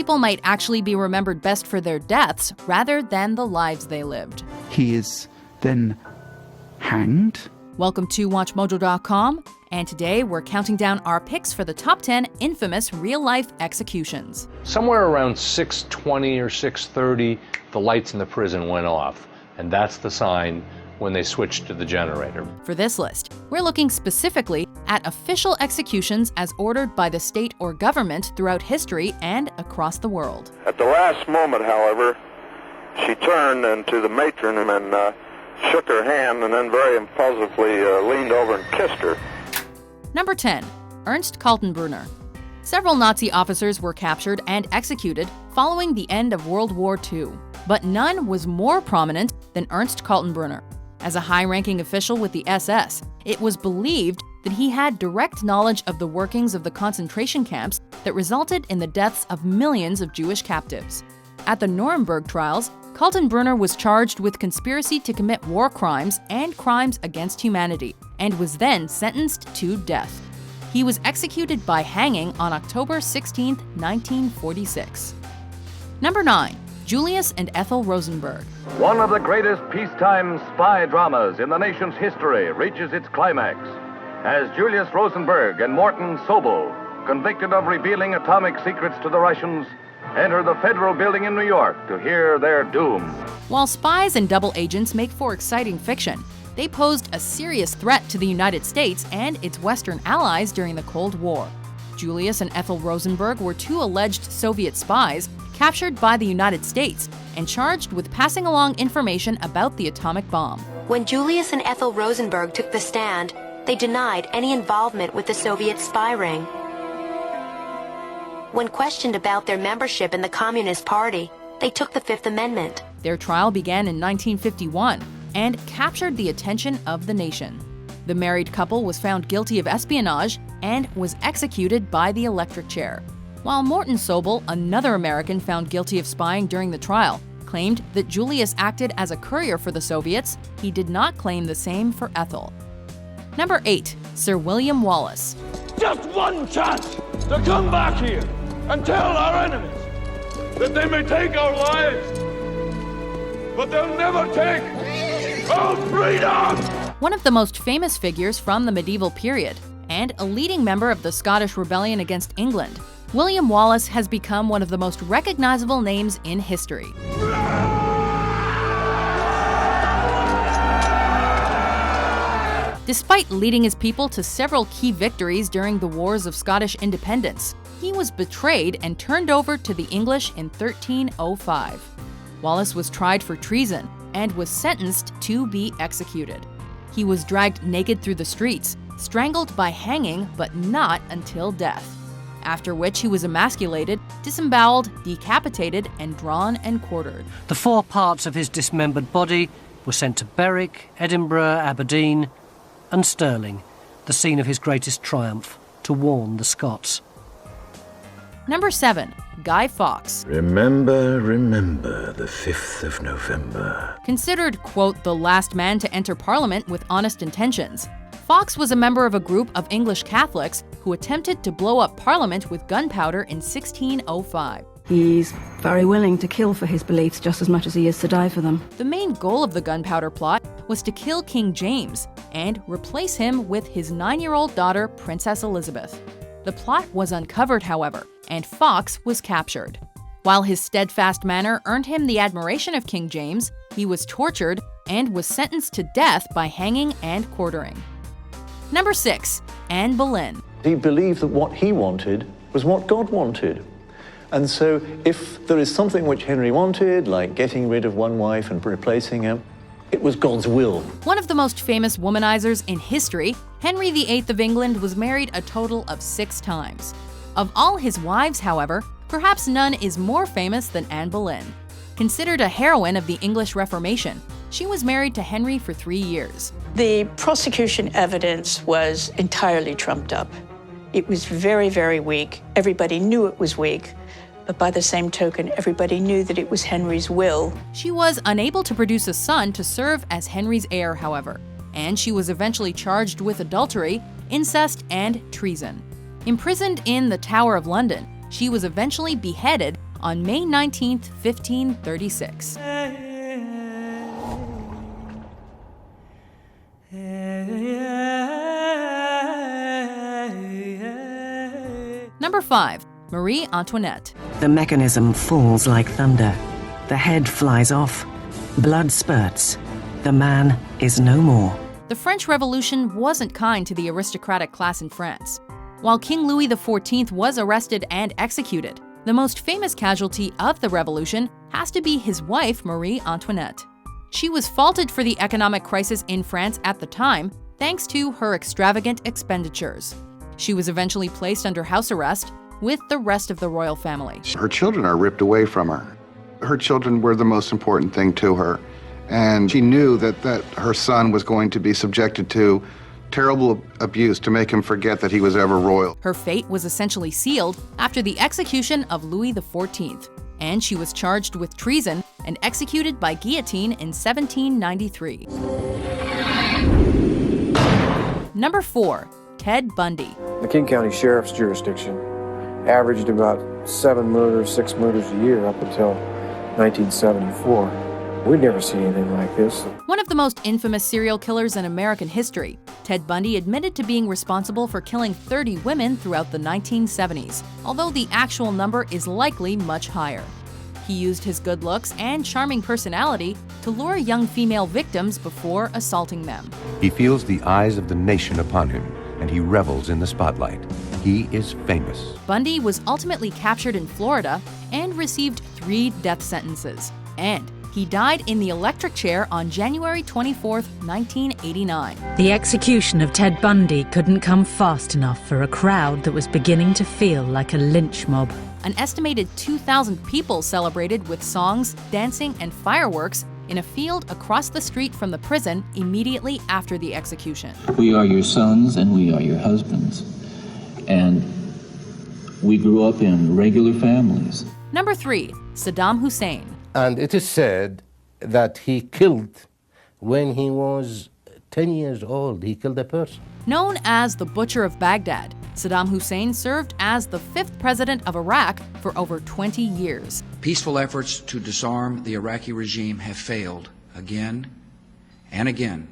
people might actually be remembered best for their deaths rather than the lives they lived. He is then hanged. Welcome to WatchMojo.com, and today we're counting down our picks for the top 10 infamous real-life executions. Somewhere around 6:20 or 6:30, the lights in the prison went off, and that's the sign when they switched to the generator. For this list, we're looking specifically at official executions as ordered by the state or government throughout history and across the world. At the last moment, however, she turned into the matron and shook her hand and then very impulsively leaned over and kissed her. Number 10. Ernst Kaltenbrunner. Several Nazi officers were captured and executed following the end of World War II, but none was more prominent than Ernst Kaltenbrunner. As a high-ranking official with the SS, it was believed that he had direct knowledge of the workings of the concentration camps that resulted in the deaths of millions of Jewish captives. At the Nuremberg trials, Kaltenbrunner was charged with conspiracy to commit war crimes and crimes against humanity, and was then sentenced to death. He was executed by hanging on October 16, 1946. Number 9. Julius and Ethel Rosenberg. One of the greatest peacetime spy dramas in the nation's history reaches its climax as Julius Rosenberg and Morton Sobel, convicted of revealing atomic secrets to the Russians, enter the federal building in New York to hear their doom. While spies and double agents make for exciting fiction, they posed a serious threat to the United States and its Western allies during the Cold War. Julius and Ethel Rosenberg were two alleged Soviet spies captured by the United States and charged with passing along information about the atomic bomb. When Julius and Ethel Rosenberg took the stand, they denied any involvement with the Soviet spy ring. When questioned about their membership in the Communist Party, they took the Fifth Amendment. Their trial began in 1951 and captured the attention of the nation. The married couple was found guilty of espionage and was executed by the electric chair. While Morton Sobel, another American found guilty of spying during the trial, claimed that Julius acted as a courier for the Soviets, he did not claim the same for Ethel. Number 8. Sir William Wallace. Just one chance to come back here and tell our enemies that they may take our lives, but they'll never take our freedom! One of the most famous figures from the medieval period, and a leading member of the Scottish Rebellion against England, William Wallace has become one of the most recognizable names in history. Despite leading his people to several key victories during the Wars of Scottish Independence, he was betrayed and turned over to the English in 1305. Wallace was tried for treason and was sentenced to be executed. He was dragged naked through the streets, strangled by hanging, but not until death. After which he was emasculated, disemboweled, decapitated, and drawn and quartered. The 4 parts of his dismembered body were sent to Berwick, Edinburgh, Aberdeen, and Stirling, the scene of his greatest triumph, to warn the Scots. Number 7. Guy Fawkes. Remember the 5th of November. Considered, quote, the last man to enter Parliament with honest intentions, Fawkes was a member of a group of English Catholics who attempted to blow up Parliament with gunpowder in 1605. He's very willing to kill for his beliefs just as much as he is to die for them. The main goal of the gunpowder plot was to kill King James and replace him with his 9-year-old daughter, Princess Elizabeth. The plot was uncovered, however, and Fawkes was captured. While his steadfast manner earned him the admiration of King James, he was tortured and was sentenced to death by hanging and quartering. Number 6. Anne Boleyn. He believed that what he wanted was what God wanted. And so if there is something which Henry wanted, like getting rid of one wife and replacing him, it was God's will. One of the most famous womanizers in history, Henry VIII of England was married a total of 6 times. Of all his wives, however, perhaps none is more famous than Anne Boleyn. Considered a heroine of the English Reformation, she was married to Henry for 3 years. The prosecution evidence was entirely trumped up. It was very, very weak. Everybody knew it was weak. But by the same token, everybody knew that it was Henry's will. She was unable to produce a son to serve as Henry's heir, however, and she was eventually charged with adultery, incest, and treason. Imprisoned in the Tower of London, she was eventually beheaded on May 19, 1536. Number 5. Marie Antoinette. The mechanism falls like thunder. The head flies off. Blood spurts. The man is no more. The French Revolution wasn't kind to the aristocratic class in France. While King Louis XIV was arrested and executed, the most famous casualty of the revolution has to be his wife, Marie Antoinette. She was faulted for the economic crisis in France at the time, thanks to her extravagant expenditures. She was eventually placed under house arrest with the rest of the royal family. Her children are ripped away from her. Her children were the most important thing to her, and she knew that her son was going to be subjected to terrible abuse to make him forget that he was ever royal. Her fate was essentially sealed after the execution of Louis XIV, and she was charged with treason and executed by guillotine in 1793. Number 4. Ted Bundy. The King County Sheriff's jurisdiction averaged about 6 murders a year up until 1974. We'd never seen anything like this. One of the most infamous serial killers in American history, Ted Bundy admitted to being responsible for killing 30 women throughout the 1970s, although the actual number is likely much higher. He used his good looks and charming personality to lure young female victims before assaulting them. He feels the eyes of the nation upon him, and he revels in the spotlight. He is famous. Bundy was ultimately captured in Florida and received 3 death sentences. And he died in the electric chair on January 24, 1989. The execution of Ted Bundy couldn't come fast enough for a crowd that was beginning to feel like a lynch mob. An estimated 2,000 people celebrated with songs, dancing, and fireworks in a field across the street from the prison immediately after the execution. We are your sons and we are your husbands. And we grew up in regular families. Number 3. Saddam Hussein. And it is said that he killed when he was 10 years old. He killed a person. Known as the Butcher of Baghdad, Saddam Hussein served as the 5th president of Iraq for over 20 years. Peaceful efforts to disarm the Iraqi regime have failed again and again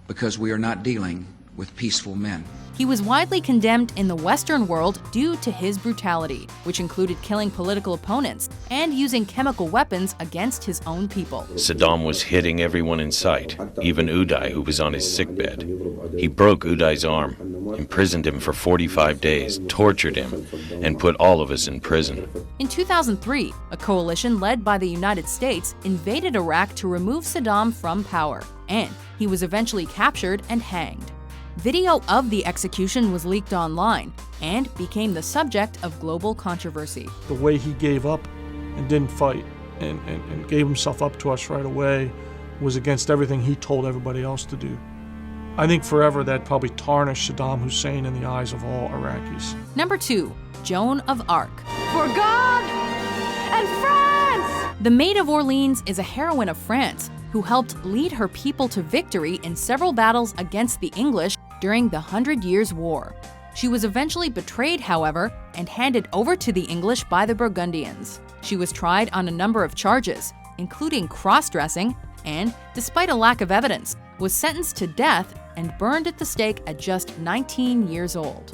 because we are not dealing with peaceful men. He was widely condemned in the Western world due to his brutality, which included killing political opponents and using chemical weapons against his own people. Saddam was hitting everyone in sight, even Uday, who was on his sickbed. He broke Uday's arm, imprisoned him for 45 days, tortured him, and put all of us in prison. In 2003, a coalition led by the United States invaded Iraq to remove Saddam from power, and he was eventually captured and hanged. Video of the execution was leaked online and became the subject of global controversy. The way he gave up and didn't fight and gave himself up to us right away was against everything he told everybody else to do. I think forever that probably tarnished Saddam Hussein in the eyes of all Iraqis. Number 2. Joan of Arc. For God and France! The Maid of Orleans is a heroine of France who helped lead her people to victory in several battles against the English during the 100 Years' War. She was eventually betrayed, however, and handed over to the English by the Burgundians. She was tried on a number of charges, including cross-dressing, and, despite a lack of evidence, was sentenced to death and burned at the stake at just 19 years old.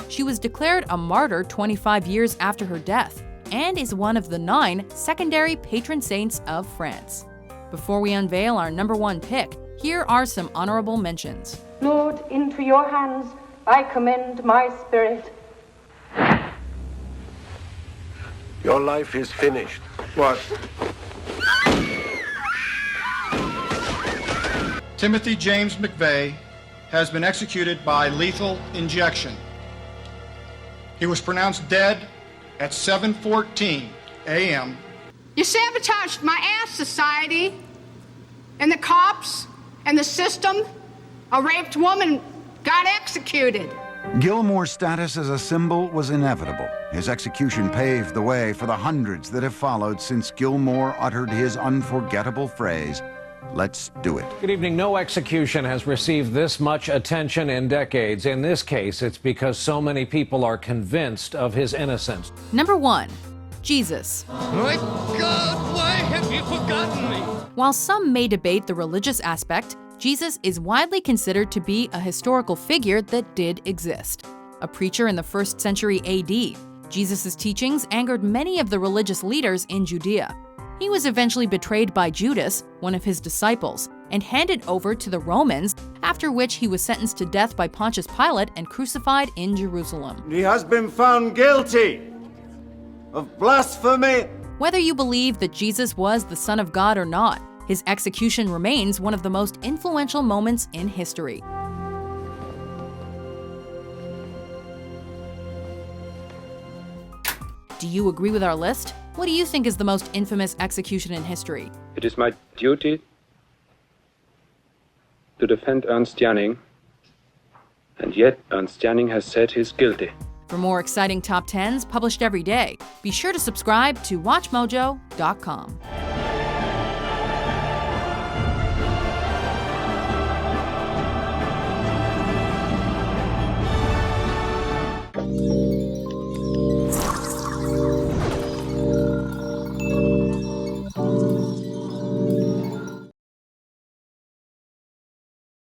She was declared a martyr 25 years after her death, and is one of the 9 secondary patron saints of France. Before we unveil our number 1 pick, here are some honorable mentions. Lord, into your hands I commend my spirit. Your life is finished. What? Timothy James McVeigh has been executed by lethal injection. He was pronounced dead at 7:14 a.m. You sabotaged my ass, society, and the cops, and the system. A raped woman got executed. Gilmore's status as a symbol was inevitable. His execution paved the way for the hundreds that have followed since Gilmore uttered his unforgettable phrase, Let's do it. Good evening. No execution has received this much attention in decades. In this case, it's because so many people are convinced of his innocence. Number 1. Jesus. My God, why have you forgotten me? While some may debate the religious aspect, Jesus is widely considered to be a historical figure that did exist. A preacher in the 1st century AD, Jesus' teachings angered many of the religious leaders in Judea. He was eventually betrayed by Judas, one of his disciples, and handed over to the Romans, after which he was sentenced to death by Pontius Pilate and crucified in Jerusalem. He has been found guilty of blasphemy. Whether you believe that Jesus was the Son of God or not, his execution remains one of the most influential moments in history. Do you agree with our list? What do you think is the most infamous execution in history? It is my duty to defend Ernst Janning, and yet Ernst Janning has said he's guilty. For more exciting top 10s published every day, be sure to subscribe to WatchMojo.com.